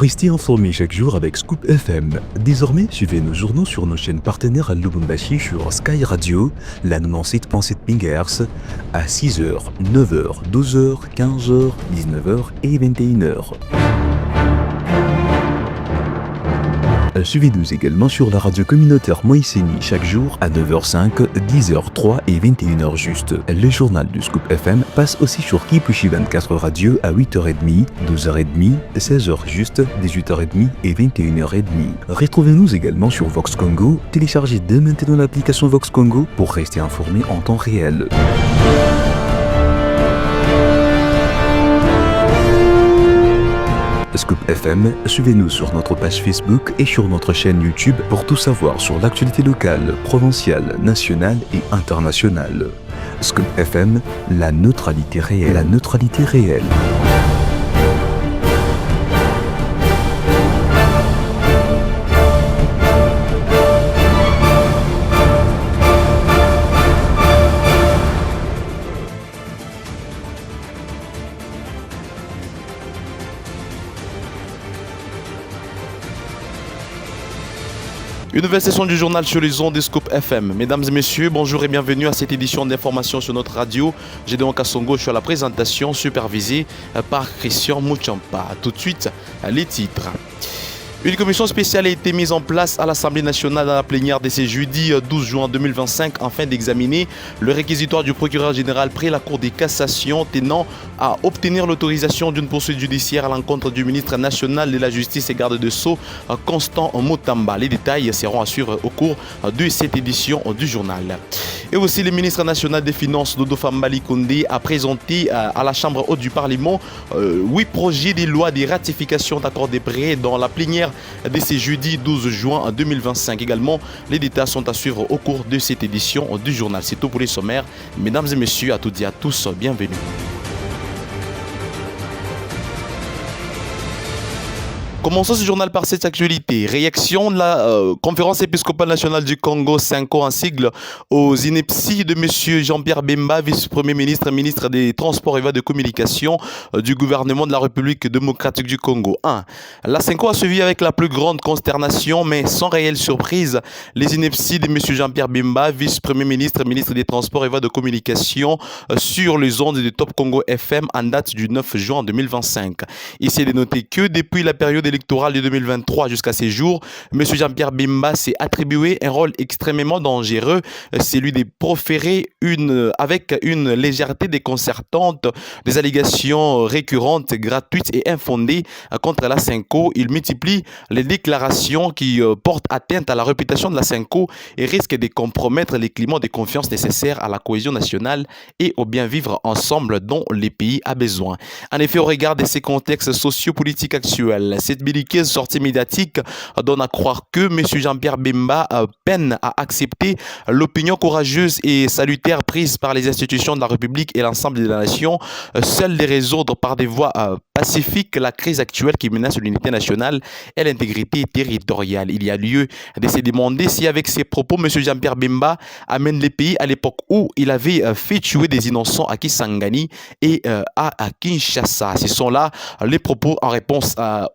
Restez informés chaque jour avec Scoop FM. Désormais, suivez nos journaux sur nos chaînes partenaires à Lubumbashi sur Sky Radio, la 97.7 MHz, à 6h, 9h, 12h, 15h, 19h et 21h. Suivez-nous également sur la radio communautaire Moïseni chaque jour à 9h05, 10h03 et 21h juste. Le journal du Scoop FM passe aussi sur Kipushi 24 Radio à 8h30, 12h30, 16h juste, 18h30 et 21h30. Retrouvez-nous également sur Vox Congo. Téléchargez dès maintenant l'application Vox Congo pour rester informé en temps réel. Scoop FM, suivez-nous sur notre page Facebook et sur notre chaîne YouTube pour tout savoir sur l'actualité locale, provinciale, nationale et internationale. Scoop FM, la neutralité réelle. La neutralité réelle. Une nouvelle session du journal sur les ondes des Scoop FM. Mesdames et messieurs, bonjour et bienvenue à cette édition d'information sur notre radio. Gédéon Kassongo, je suis à la présentation supervisée par Christian Mouchampa. Tout de suite, les titres. Une commission spéciale a été mise en place à l'Assemblée nationale à la plénière de ce jeudi 12 juin 2025 afin d'examiner le réquisitoire du procureur général près la Cour des cassations tenant à obtenir l'autorisation d'une poursuite judiciaire à l'encontre du ministre national de la Justice et garde de Sceaux, Constant Mutamba. Les détails seront à suivre au cours de cette édition du journal. Et aussi, le ministre national des Finances, Dodo Fambali Koundé, a présenté à la Chambre haute du Parlement 8 projets de loi de ratification d'accords de prêt dans la plénière de ce jeudi 12 juin 2025. Également, les détails sont à suivre au cours de cette édition du journal. C'est tout pour les sommaires. Mesdames et messieurs, à toutes et à tous, bienvenue. Commençons ce journal par cette actualité. Réaction de la conférence épiscopale nationale du Congo, CENCO en sigle, aux inepties de M. Jean-Pierre Bemba, vice-premier ministre, ministre des Transports et de Communication du gouvernement de la République démocratique du Congo. 1. La CENCO a suivi avec la plus grande consternation, mais sans réelle surprise, les inepties de M. Jean-Pierre Bemba, vice-premier ministre, ministre des Transports et de Communication sur les ondes de Top Congo FM en date du 9 juin 2025. Ici, il est noté que depuis la période électorale de 2023 jusqu'à ces jours, M. Jean-Pierre Bemba s'est attribué un rôle extrêmement dangereux, celui de proférer avec une légèreté déconcertante des allégations récurrentes, gratuites et infondées contre la CENCO. Il multiplie les déclarations qui portent atteinte à la réputation de la CENCO et risquent de compromettre les climats de confiance nécessaires à la cohésion nationale et au bien vivre ensemble dont le pays a besoin. En effet, au regard de ces contextes sociopolitiques actuels, cette belliqueuse sortie médiatique donne à croire que M. Jean-Pierre Bemba peine à accepter l'opinion courageuse et salutaire prise par les institutions de la République et l'ensemble de la nation, seul de résoudre par des voies pacifiques la crise actuelle qui menace l'unité nationale et l'intégrité territoriale. Il y a lieu de se demander si avec ces propos, M. Jean-Pierre Bemba amène les pays à l'époque où il avait fait tuer des innocents à Kisangani et à Kinshasa. Ce sont là les propos en réponse à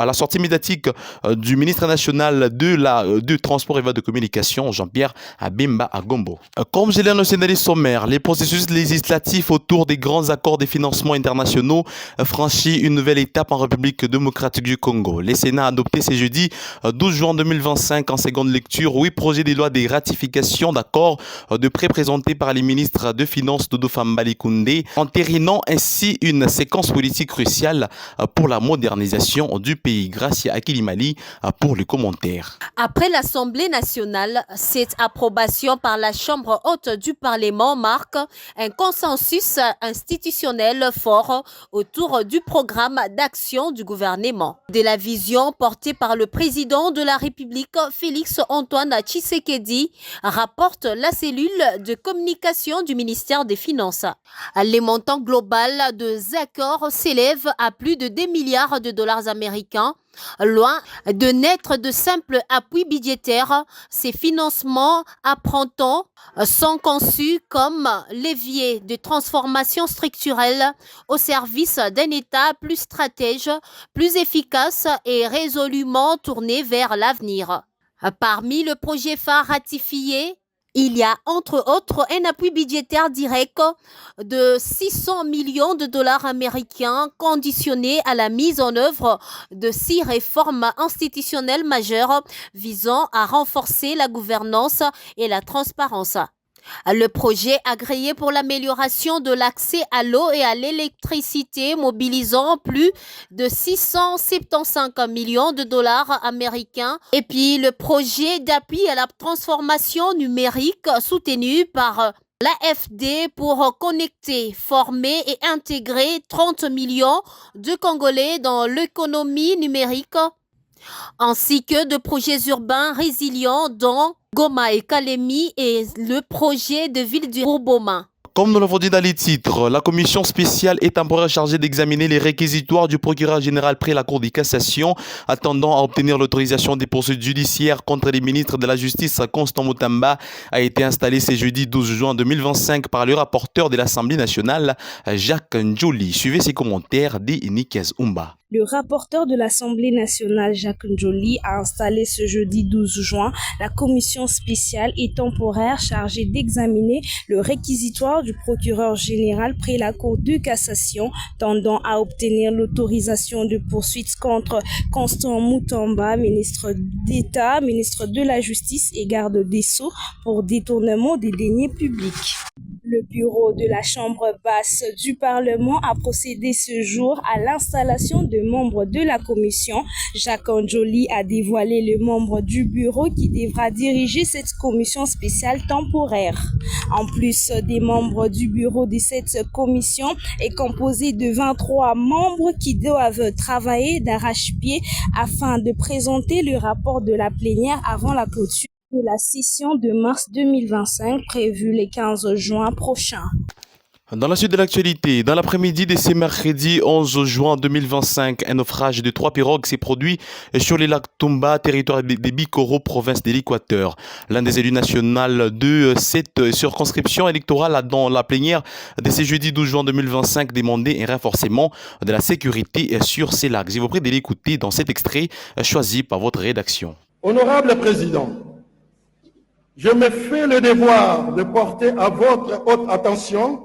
la sortie médiatique du ministre national de Transport et de Communication, Jean-Pierre Bemba Agombo. Comme je l'ai annoncé dans les sommaires, les processus législatifs autour des grands accords de financement internationaux franchit une nouvelle étape en République démocratique du Congo. Le Sénat a adopté ce jeudi 12 juin 2025 en seconde lecture 8 projets de loi de ratification d'accords de prêt présentés par les ministres de Finances Dodo Fambali Koundé, entérinant ainsi une séquence politique cruciale pour la modernisation du pays. Grâce à Kilimali pour les commentaires. Après l'Assemblée nationale, cette approbation par la Chambre haute du Parlement marque un consensus institutionnel fort autour du programme d'action du gouvernement. De la vision portée par le président de la République, Félix Antoine Tshisekedi, rapporte la cellule de communication du ministère des Finances. Les montants global des accords s'élèvent à plus de 2 milliards de dollars américains américain. Loin de n'être de simples appuis budgétaires, ces financements apprend-on sont conçus comme levier de transformation structurelle au service d'un État plus stratège, plus efficace et résolument tourné vers l'avenir. Parmi le projet phare ratifié, il y a entre autres un appui budgétaire direct de 600 millions de dollars américains conditionné à la mise en œuvre de 6 réformes institutionnelles majeures visant à renforcer la gouvernance et la transparence. Le projet agréé pour l'amélioration de l'accès à l'eau et à l'électricité mobilisant plus de 675 millions de dollars américains. Et puis le projet d'appui à la transformation numérique soutenu par l'AFD pour connecter, former et intégrer 30 millions de Congolais dans l'économie numérique, ainsi que de projets urbains résilients dont Goma et Kalemi et le projet de ville du Roboma. Comme nous l'avons dit dans les titres, la commission spéciale et temporaire chargée d'examiner les réquisitoires du procureur général près la Cour de cassation, attendant à obtenir l'autorisation des poursuites judiciaires contre les ministres de la Justice Constant Mutamba, a été installée ce jeudi 12 juin 2025 par le rapporteur de l'Assemblée nationale, Jacques Ndjouli. Suivez ses commentaires de Nikez Umba. Le rapporteur de l'Assemblée nationale, Jacques Ndjouli, a installé ce jeudi 12 juin la commission spéciale et temporaire chargée d'examiner le réquisitoire du procureur général près la Cour de cassation, tendant à obtenir l'autorisation de poursuite contre Constant Mutamba, ministre d'État, ministre de la Justice et garde des Sceaux pour détournement des deniers publics. Le bureau de la Chambre basse du Parlement a procédé ce jour à l'installation de membres de la commission. Jacques Ndjouli a dévoilé le membre du bureau qui devra diriger cette commission spéciale temporaire. En plus des membres du bureau de cette commission est composé de 23 membres qui doivent travailler d'arrache-pied afin de présenter le rapport de la plénière avant la clôture de la session de mars 2025 prévue le 15 juin prochain. Dans la suite de l'actualité, dans l'après-midi de ce mercredi 11 juin 2025, un naufrage de 3 pirogues s'est produit sur les lacs Tumba, territoire de Bikoro, province de l'Équateur. L'un des élus nationaux de cette circonscription électorale a dans la plénière de ce jeudi 12 juin 2025 demandé un renforcement de la sécurité sur ces lacs. Je vous prie de l'écouter dans cet extrait choisi par votre rédaction. Honorable Président, je me fais le devoir de porter à votre haute attention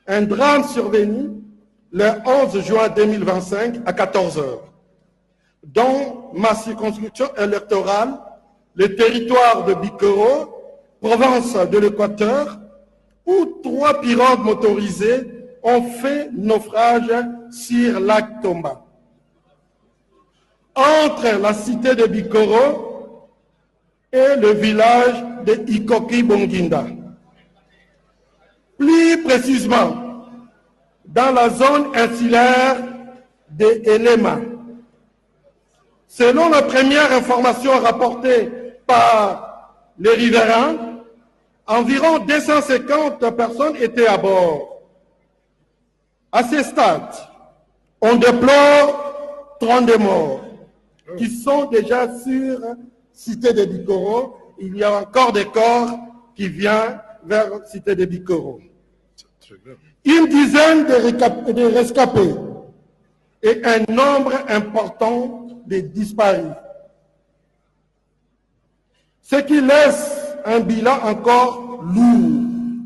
un drame survenu le 11 juin 2025 à 14 h, dans ma circonscription électorale, le territoire de Bikoro, province de l'Équateur, où 3 pirogues motorisées ont fait naufrage sur lac Tomba. Entre la cité de Bikoro et le village de Ikoki Bonginda. Plus précisément, dans la zone insulaire de Elema. Selon la première information rapportée par les riverains, environ 250 personnes étaient à bord. À ce stade, on déplore 32 morts qui sont déjà sur la cité de Bikoro. Il y a encore des corps qui viennent vers la cité de Bikoro. Une dizaine de rescapés et un nombre important de disparus. Ce qui laisse un bilan encore lourd.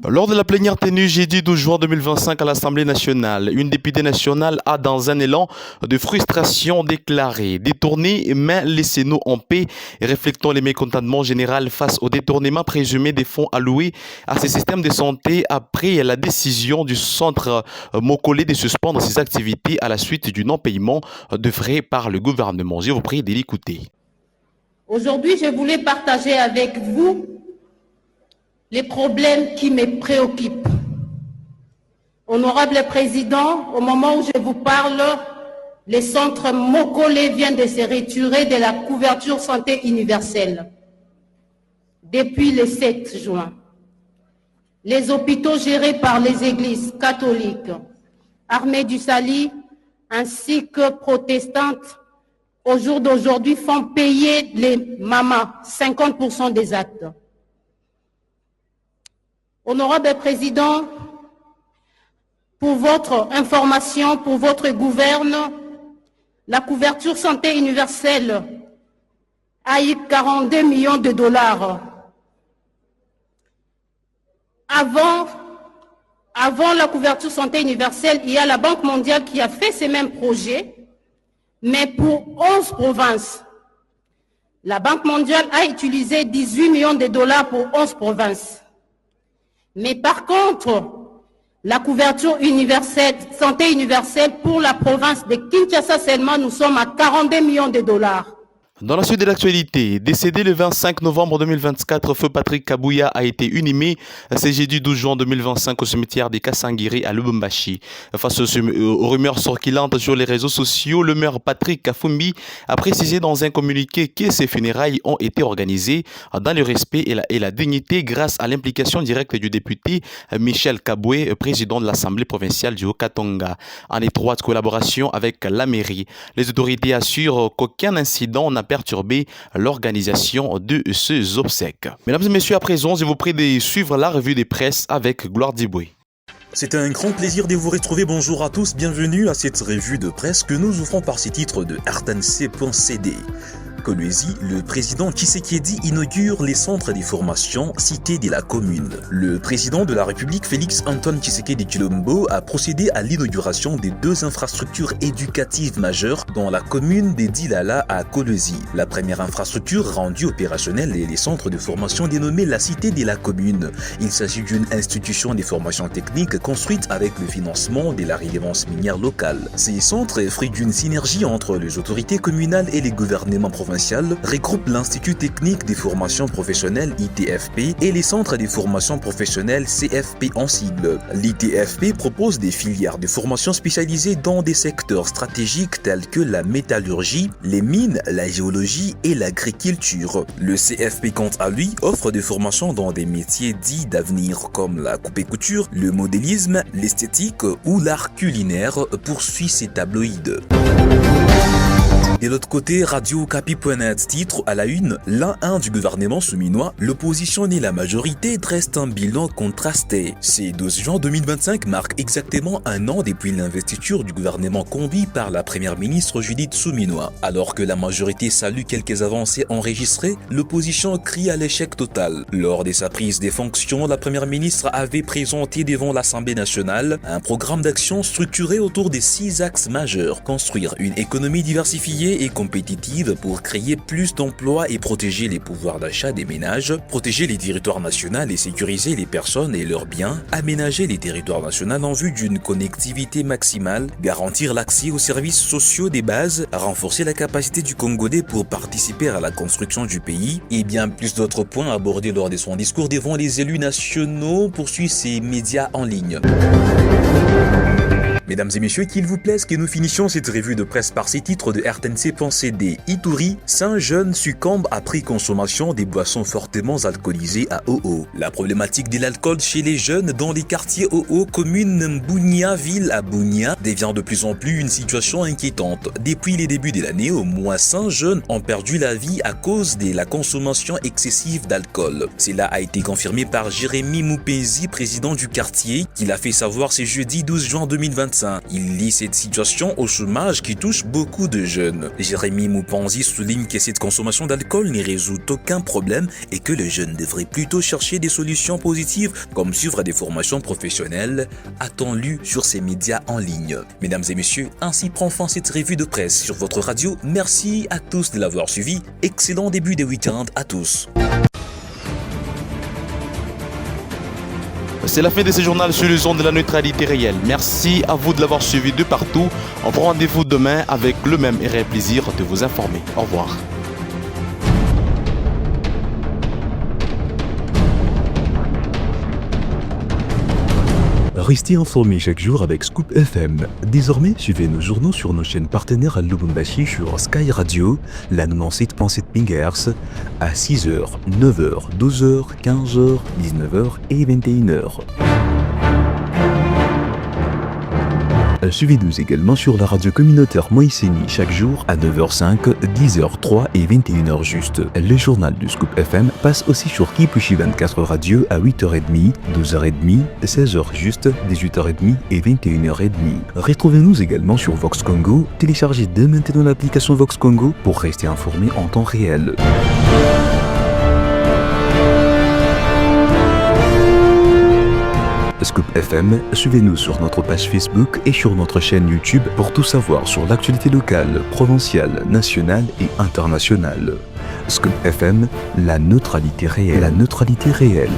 Lors de la plénière tenue jeudi 12 juin 2025 à l'Assemblée nationale, une députée nationale a, dans un élan de frustration, déclaré « Détourner, mais laissez-nous en paix » et reflétant les mécontentements généraux face au détournement présumé des fonds alloués à ces systèmes de santé après la décision du centre Mokole de suspendre ses activités à la suite du non-paiement de frais par le gouvernement. Je vous prie de l'écouter. Aujourd'hui, je voulais partager avec vous les problèmes qui me préoccupent. Honorable Président, au moment où je vous parle, le centre Mokole vient de se retirer de la couverture santé universelle depuis le 7 juin. Les hôpitaux gérés par les églises catholiques, armées du Sali, ainsi que protestantes, au jour d'aujourd'hui, font payer les mamans 50% des actes. Honorable Président, pour votre information, pour votre gouverne, la couverture santé universelle a eu 42 millions de dollars. Avant la couverture santé universelle, il y a la Banque mondiale qui a fait ces mêmes projets, mais pour 11 provinces. La Banque mondiale a utilisé 18 millions de dollars pour 11 provinces. Mais par contre, la couverture universelle, santé universelle pour la province de Kinshasa seulement, nous sommes à 42 millions de dollars. Dans la suite de l'actualité, décédé le 25 novembre 2024, feu Patrick Kabouya a été inhumé ce jeudi 12 juin 2025 au cimetière des Kasangiri à Lubumbashi. Face aux rumeurs circulantes sur les réseaux sociaux, le maire Patrick Kafumbi a précisé dans un communiqué que ces funérailles ont été organisées dans le respect et la dignité grâce à l'implication directe du député Michel Kaboué, président de l'Assemblée provinciale du Haut-Katanga, en étroite collaboration avec la mairie. Les autorités assurent qu'aucun incident n'a perturber l'organisation de ces obsèques. Mesdames et messieurs, à présent, je vous prie de suivre la revue des presses avec Gloire Diboué. C'est un grand plaisir de vous retrouver. Bonjour à tous, bienvenue à cette revue de presse que nous ouvrons par ces titres de rtnc.cd. Kolwezi, le président Tshisekedi inaugure les centres de formation cités de la commune. Le président de la République, Félix Antoine Tshisekedi Tshilombo, a procédé à l'inauguration des 2 infrastructures éducatives majeures dans la commune de Dilala à Kolwezi. La première infrastructure rendue opérationnelle est les centres de formation dénommés la Cité de la commune. Il s'agit d'une institution de formation technique construite avec le financement de la relevance minière locale. Ces centres, fruits d'une synergie entre les autorités communales et les gouvernements provinciaux, regroupe l'Institut technique des formations professionnelles ITFP et les centres de formation professionnelle CFP en sigle. L'ITFP propose des filières de formation spécialisées dans des secteurs stratégiques tels que la métallurgie, les mines, la géologie et l'agriculture. Le CFP, quant à lui, offre des formations dans des métiers dits d'avenir comme la coupe-couture, le modélisme, l'esthétique ou l'art culinaire, poursuit ses tabloïds. De l'autre côté, Radio Okapi.net titre à la une, l'un du gouvernement souminois, l'opposition et la majorité dressent un bilan contrasté. Ce 12 juin 2025 marque exactement un an depuis l'investiture du gouvernement conduit par la première ministre Judith Souminois. Alors que la majorité salue quelques avancées enregistrées, l'opposition crie à l'échec total. Lors de sa prise des fonctions, la première ministre avait présenté devant l'Assemblée nationale un programme d'action structuré autour des 6 axes majeurs. Construire une économie diversifiée et compétitive pour créer plus d'emplois et protéger les pouvoirs d'achat des ménages, protéger les territoires nationaux et sécuriser les personnes et leurs biens, aménager les territoires nationaux en vue d'une connectivité maximale, garantir l'accès aux services sociaux des bases, renforcer la capacité du Congolais pour participer à la construction du pays et bien plus d'autres points abordés lors de son discours devant les élus nationaux, poursuit ces médias en ligne. Mesdames et messieurs, qu'il vous plaise que nous finissions cette revue de presse par ces titres de rtnc.cd. Ituri, 5 jeunes succombent après consommation des boissons fortement alcoolisées à OO. La problématique de l'alcool chez les jeunes dans les quartiers OO, commune Mbounia, ville à Bounia, devient de plus en plus une situation inquiétante. Depuis les débuts de l'année, au moins 5 jeunes ont perdu la vie à cause de la consommation excessive d'alcool. Cela a été confirmé par Jérémy Moupenzi, président du quartier, qui l'a fait savoir ce jeudi 12 juin 2025. Il lie cette situation au chômage qui touche beaucoup de jeunes. Jérémy Moupenzi souligne que cette consommation d'alcool n'y résout aucun problème et que les jeunes devraient plutôt chercher des solutions positives comme suivre des formations professionnelles, a-t-on lu sur ces médias en ligne. Mesdames et messieurs, ainsi prend fin cette revue de presse sur votre radio. Merci à tous de l'avoir suivi. Excellent début de week-end à tous. C'est la fin de ce journal sur les ondes de la neutralité réelle. Merci à vous de l'avoir suivi de partout. On prend rendez-vous demain avec le même et réel plaisir de vous informer. Au revoir. Restez informés chaque jour avec Scoop FM. Désormais, suivez nos journaux sur nos chaînes partenaires à Lubumbashi sur Sky Radio, la 97.7 MHz, à 6h, 9h, 12h, 15h, 19h et 21h. Suivez-nous également sur la radio communautaire Moïseni chaque jour à 9h05, 10h03 et 21h juste. Le journal du Scoop FM passe aussi sur Kipushi 24 Radio à 8h30, 12h30, 16h juste, 18h30 et 21h30. Retrouvez-nous également sur Vox Congo. Téléchargez dès maintenant l'application Vox Congo pour rester informé en temps réel. Scoop FM, suivez-nous sur notre page Facebook et sur notre chaîne YouTube pour tout savoir sur l'actualité locale, provinciale, nationale et internationale. Scoop FM, la neutralité réelle. La neutralité réelle.